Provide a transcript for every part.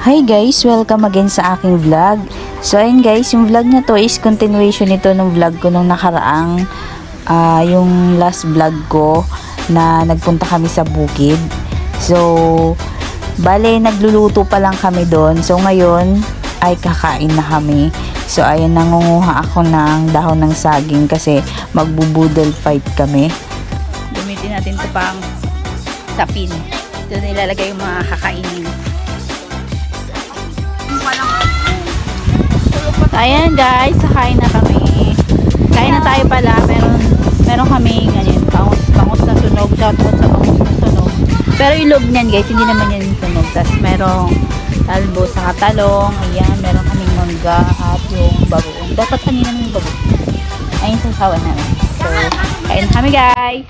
Hi guys! Welcome again sa aking vlog. So ayun guys, yung vlog na to is continuation nito ng vlog ko nung nakaraang yung last vlog ko na nagpunta kami sa bukid. So bale nagluluto pa lang kami doon. So ngayon ay kakain na kami. So ayun, nangunguha ako ng dahon ng saging kasi magbubudol fight kami. Gamitin natin ito pang sapin. Doon nilalagay yung mga kakainin. Ayan guys, kain na kami. Kain na tayo pala. Meron kami ganyan, bangus na sunog. Shoutout sa bangus na sunog. Pero yung loob niyan guys, hindi naman yan sunog. Tapos merong talbo sa talong. Ayan, meron kaming mangga at yung bagoong. Dapat kanina yung bagoong. Ayun sa sawan namin. So, kain na kami guys.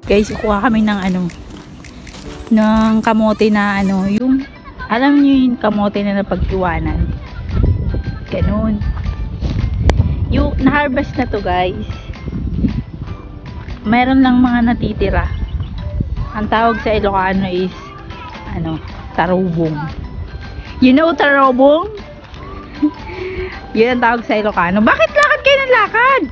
Guys, kuha kami ng ng kamote na yung, alam niyo yung kamote na napagtiwanan. Ganun. Yung na-harvest na to guys. Meron lang mga natitira. Ang tawag sa Ilocano is tarubong. You know tarubong? Yun ang tawag sa Ilocano. Bakit lakad kayo ng lakad?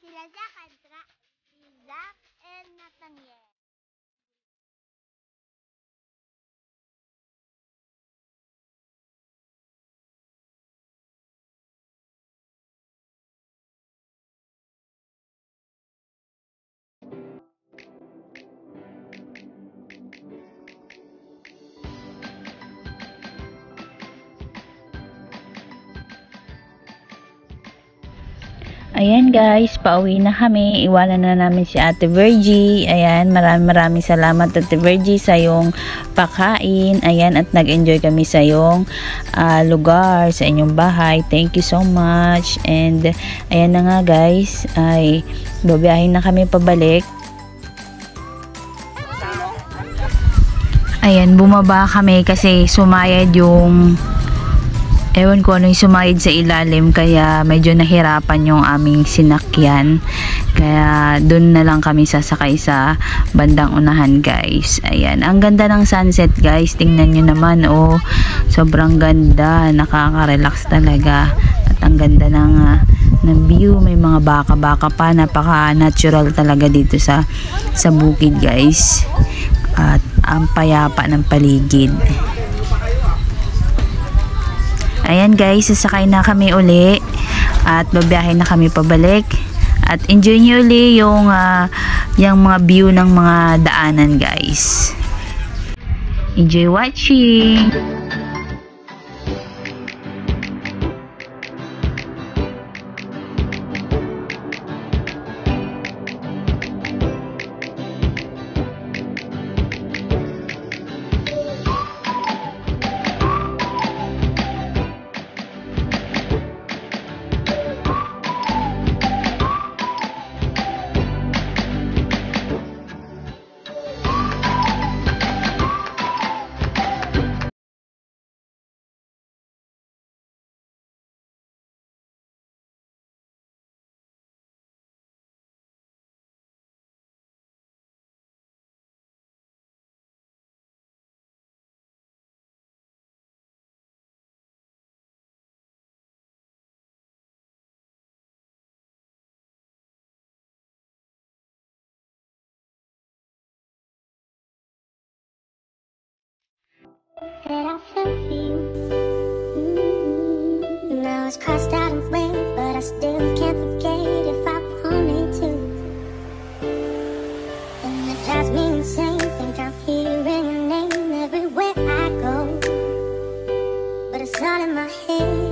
Sila Zack and Zack and Nathaniel. Ayan guys, pauwi na kami. Iwanan na namin si Ate Virgie. Ayan, maraming salamat Ate Virgie sa yung pakain. Ayan, at nag-enjoy kami sa yung lugar, sa inyong bahay. Thank you so much. And ayan na nga guys, ay babiyahin na kami pabalik. Ayan, bumaba kami kasi sumayad yung, ewan ko ano yung sumayad sa ilalim, kaya medyo nahirapan yung aming sinakyan, kaya dun na lang kami sasakay sa bandang unahan guys. Ayan, ang ganda ng sunset guys, tingnan nyo naman, oh, sobrang ganda, nakaka-relax talaga, at ang ganda ng view, may mga baka-baka pa, napaka-natural talaga dito sa bukid guys, at ang payapa ng paligid. Ayan guys, sasakay na kami uli at babiyahin na kami pabalik, at enjoy nyo uli yung mga view ng mga daanan guys. Enjoy watching! That I fell for you. Now it's crossed out of way, but I still can't forget if I wanted to. And it drives me insane, think I'm hearing your name everywhere I go. But it's all in my head.